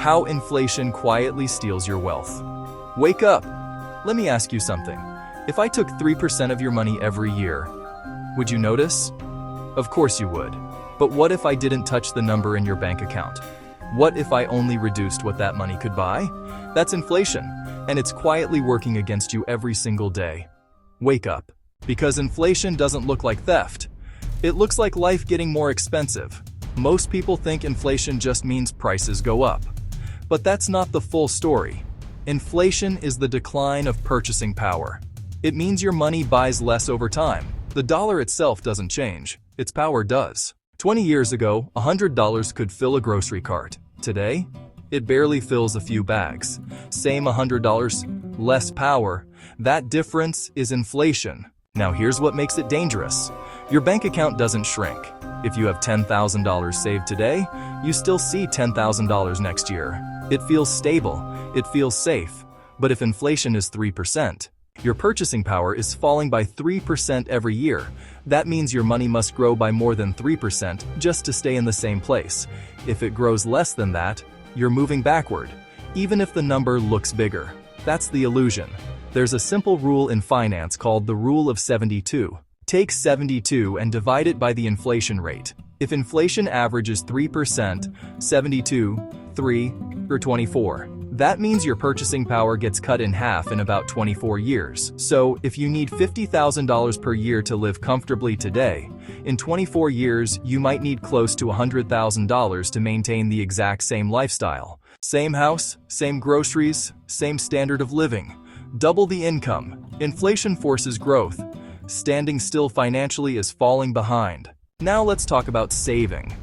How inflation quietly steals your wealth. Wake up! Let me ask you something. If I took 3% of your money every year, would you notice? Of course you would. But what if I didn't touch the number in your bank account? What if I only reduced what that money could buy? That's inflation, and it's quietly working against you every single day. Wake up. Because inflation doesn't look like theft. It looks like life getting more expensive. Most people think inflation just means prices go up. But that's not the full story. Inflation is the decline of purchasing power. It means your money buys less over time. The dollar itself doesn't change. Its power does. 20 years ago, $100 could fill a grocery cart. Today, it barely fills a few bags. Same $100, less power. That difference is inflation. Now here's what makes it dangerous. Your bank account doesn't shrink. If you have $10,000 saved today, you still see $10,000 next year. It feels stable. It feels safe. But if inflation is 3%, your purchasing power is falling by 3% every year. That means your money must grow by more than 3% just to stay in the same place. If it grows less than that, you're moving backward, even if the number looks bigger. That's the illusion. There's a simple rule in finance called the rule of 72. Take 72 and divide it by the inflation rate. If inflation averages 3%, 72, 3, or 24. That means your purchasing power gets cut in half in about 24 years. So, if you need $50,000 per year to live comfortably today, in 24 years you might need close to $100,000 to maintain the exact same lifestyle. Same house, same groceries, same standard of living. Double the income. Inflation forces growth. Standing still financially is falling behind. Now let's talk about saving.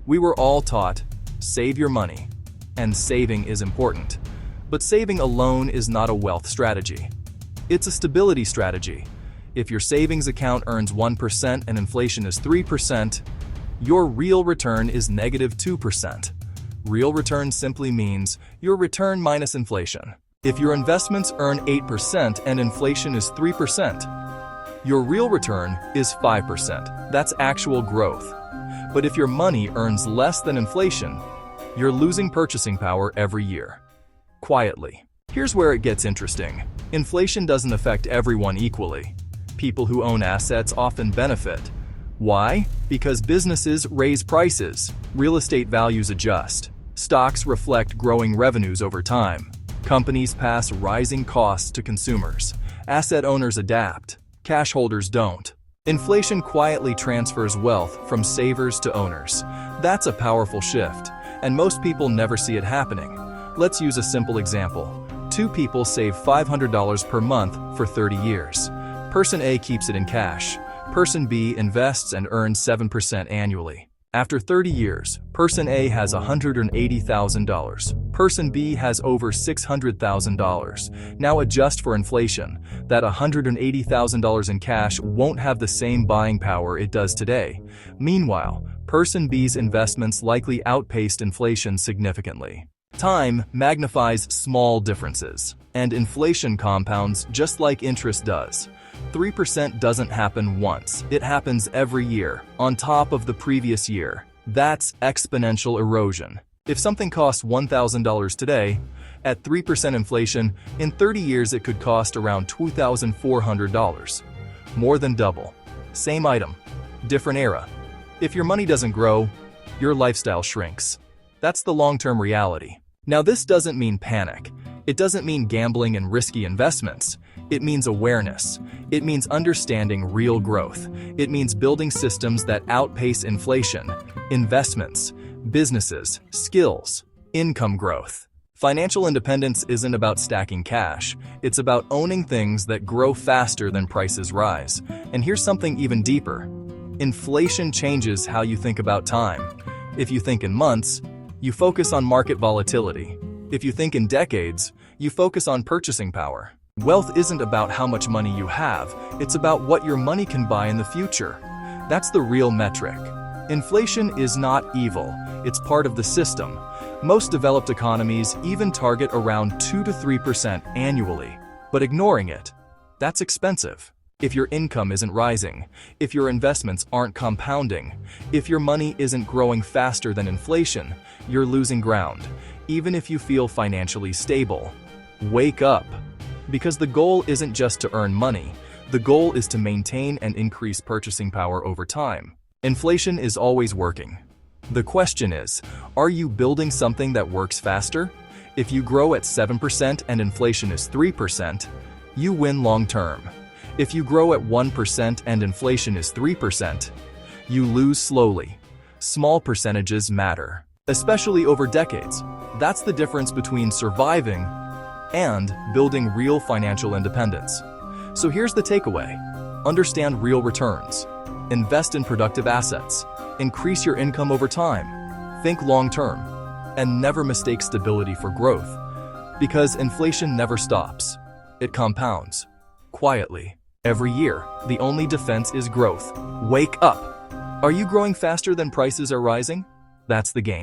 We were all taught, save your money. And saving is important. But saving alone is not a wealth strategy. It's a stability strategy. If your savings account earns 1% and inflation is 3%, your real return is -2%. Real return simply means your return minus inflation. If your investments earn 8% and inflation is 3%, your real return is 5%. That's actual growth. But if your money earns less than inflation, you're losing purchasing power every year. Quietly. Here's where it gets interesting. Inflation doesn't affect everyone equally. People who own assets often benefit. Why? Because businesses raise prices. Real estate values adjust. Stocks reflect growing revenues over time. Companies pass rising costs to consumers. Asset owners adapt. Cash holders don't. Inflation quietly transfers wealth from savers to owners. That's a powerful shift, and most people never see it happening. Let's use a simple example. Two people save $500 per month for 30 years. Person A keeps it in cash. Person B invests and earns 7% annually. After 30 years, Person A has $180,000. Person B has over $600,000. Now adjust for inflation. That $180,000 in cash won't have the same buying power it does today. Meanwhile, Person B's investments likely outpaced inflation significantly. Time magnifies small differences, and inflation compounds just like interest does. 3% doesn't happen once, it happens every year, on top of the previous year. That's exponential erosion. If something costs $1,000 today, at 3% inflation, in 30 years it could cost around $2,400. More than double. Same item, different era. If your money doesn't grow, your lifestyle shrinks. That's the long-term reality. Now this doesn't mean panic. It doesn't mean gambling and risky investments. It means awareness. It means understanding real growth. It means building systems that outpace inflation, investments, businesses, skills, income growth. Financial independence isn't about stacking cash. It's about owning things that grow faster than prices rise. And here's something even deeper. Inflation changes how you think about time. If you think in months, you focus on market volatility. If you think in decades, you focus on purchasing power. Wealth isn't about how much money you have, it's about what your money can buy in the future. That's the real metric. Inflation is not evil, it's part of the system. Most developed economies even target around 2 to 3% annually. But ignoring it, that's expensive. If your income isn't rising, if your investments aren't compounding, if your money isn't growing faster than inflation, you're losing ground. even if you feel financially stable. Wake up! Because the goal isn't just to earn money, the goal is to maintain and increase purchasing power over time. Inflation is always working. The question is, are you building something that works faster? If you grow at 7% and inflation is 3%, you win long term. If you grow at 1% and inflation is 3%, you lose slowly. Small percentages matter, especially over decades. That's the difference between surviving and building real financial independence. So here's the takeaway. Understand real returns. Invest in productive assets. Increase your income over time. Think long-term. And never mistake stability for growth. Because inflation never stops. It compounds. Quietly. Every year, the only defense is growth. Wake up! Are you growing faster than prices are rising? That's the game.